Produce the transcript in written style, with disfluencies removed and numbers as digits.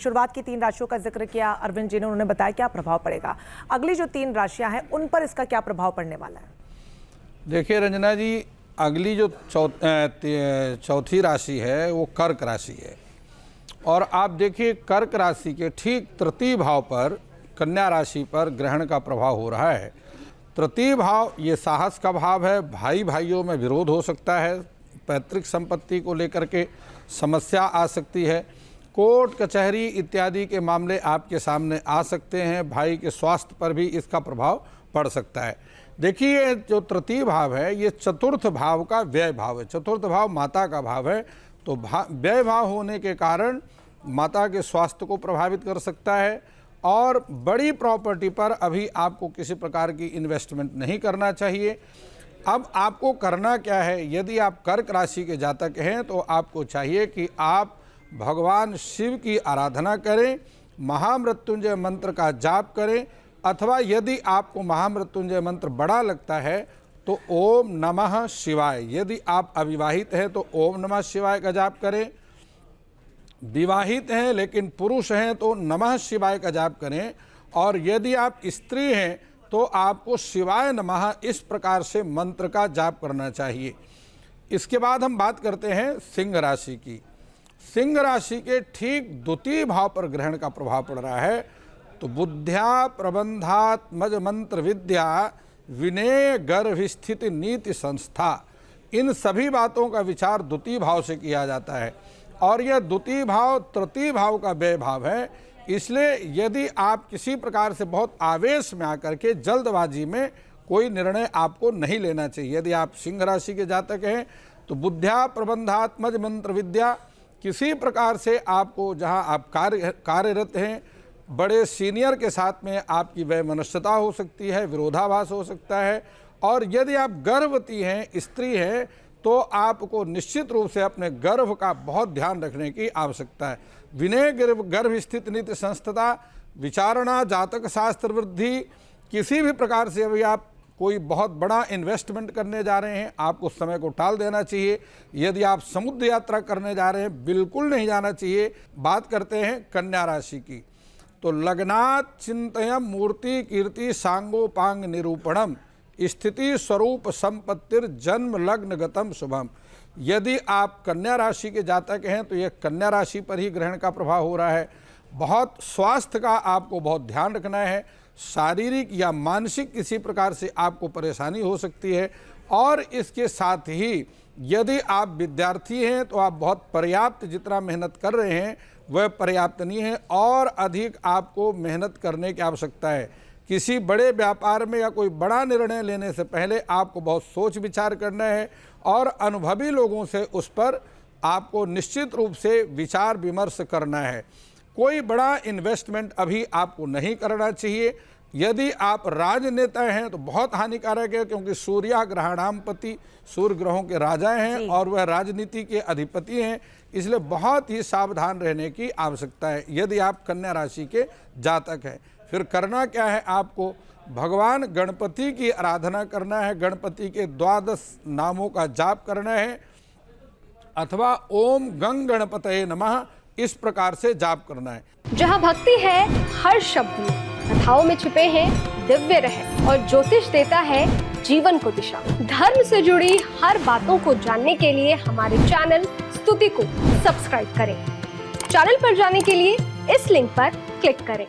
शुरुआत की 3 राशियों का जिक्र किया अरविंद जी ने, उन्होंने बताया क्या प्रभाव पड़ेगा। अगली जो 3 राशियां हैं उन पर इसका क्या प्रभाव पड़ने वाला है? देखिए रंजना जी, अगली जो चौथी राशि है वो कर्क राशि है। और आप देखिए कर्क राशि के ठीक तृतीय भाव पर कन्या राशि पर ग्रहण का प्रभाव हो रहा है। तृतीय भाव ये साहस का भाव है। भाई भाइयों में विरोध हो सकता है, पैतृक संपत्ति को लेकर के समस्या आ सकती है, कोर्ट कचहरी इत्यादि के मामले आपके सामने आ सकते हैं। भाई के स्वास्थ्य पर भी इसका प्रभाव पड़ सकता है। देखिए जो तृतीय भाव है ये चतुर्थ भाव का व्यय भाव है। चतुर्थ भाव माता का भाव है, तो व्यय भाव होने के कारण माता के स्वास्थ्य को प्रभावित कर सकता है। और बड़ी प्रॉपर्टी पर अभी आपको किसी प्रकार की इन्वेस्टमेंट नहीं करना चाहिए। अब आपको करना क्या है, यदि आप कर्क राशि के जातक हैं तो आपको चाहिए कि आप भगवान शिव की आराधना करें, महामृत्युंजय मंत्र का जाप करें, अथवा यदि आपको महामृत्युंजय मंत्र बड़ा लगता है तो ओम नमः शिवाय। यदि आप अविवाहित हैं तो ओम नमः शिवाय का जाप करें, विवाहित हैं लेकिन पुरुष हैं तो नमः शिवाय का जाप करें, और यदि आप स्त्री हैं तो आपको शिवाय नमः इस प्रकार से मंत्र का जाप करना चाहिए। इसके बाद हम बात करते हैं सिंह राशि की। सिंह राशि के ठीक द्वितीय भाव पर ग्रहण का प्रभाव पड़ रहा है, तो बुद्ध्या प्रबंधात्मज मंत्र विद्या विनय गर्भ स्थिति नीति संस्था, इन सभी बातों का विचार द्वितीय भाव से किया जाता है। और यह द्वितीय भाव तृतीय भाव का व्यय भाव है। इसलिए यदि आप किसी प्रकार से बहुत आवेश में आकर के जल्दबाजी में कोई निर्णय आपको नहीं लेना चाहिए। यदि आप सिंह राशि के जातक हैं तो बुद्ध्या प्रबंधात्मज मंत्र विद्या, किसी प्रकार से आपको जहां आप कार्यरत हैं, बड़े सीनियर के साथ में आपकी वैमनस्यता हो सकती है, विरोधाभास हो सकता है। और यदि आप गर्भवती हैं, स्त्री हैं, तो आपको निश्चित रूप से अपने गर्भ का बहुत ध्यान रखने की आवश्यकता है। विनय गर्भ स्थित नीति संस्थता, विचारणा, जातक शास्त्र वृद्धि, किसी भी प्रकार से अभी आप कोई बहुत बड़ा इन्वेस्टमेंट करने जा रहे हैं, आप उस समय को टाल देना चाहिए। यदि आप समुद्र यात्रा करने जा रहे हैं, बिल्कुल नहीं जाना चाहिए। बात करते हैं कन्या राशि की, तो लग्नात् चिंतयम मूर्ति कीर्ति सांगोपांग निरूपणम स्थिति स्वरूप संपत्तिर जन्म लग्न गतम शुभम। यदि आप कन्या राशि के जातक हैं तो यह कन्या राशि पर ही ग्रहण का प्रभाव हो रहा है। बहुत स्वास्थ्य का आपको बहुत ध्यान रखना है। शारीरिक या मानसिक किसी प्रकार से आपको परेशानी हो सकती है। और इसके साथ ही यदि आप विद्यार्थी हैं तो आप बहुत पर्याप्त जितना मेहनत कर रहे हैं वह पर्याप्त नहीं है, और अधिक आपको मेहनत करने की आवश्यकता है। किसी बड़े व्यापार में या कोई बड़ा निर्णय लेने से पहले आपको बहुत सोच विचार करना है, और अनुभवी लोगों से उस पर आपको निश्चित रूप से विचार विमर्श करना है। कोई बड़ा इन्वेस्टमेंट अभी आपको नहीं करना चाहिए। यदि आप राजनेता हैं तो बहुत हानिकारक है, क्योंकि सूर्य ग्रहणामपति, सूर्य ग्रहों के राजा हैं और वह राजनीति के अधिपति हैं। इसलिए बहुत ही सावधान रहने की आवश्यकता है यदि आप कन्या राशि के जातक हैं। फिर करना क्या है, आपको भगवान गणपति की आराधना करना है, गणपति के 12 नामों का जाप करना है, अथवा ओम गंग गणपतये नमः इस प्रकार से जाप करना है। जहाँ भक्ति है हर शब्द में, कथाओं में छुपे हैं दिव्य रहस्य, और ज्योतिष देता है जीवन को दिशा। धर्म से जुड़ी हर बातों को जानने के लिए हमारे चैनल स्तुति को सब्सक्राइब करें। चैनल पर जाने के लिए इस लिंक पर क्लिक करें।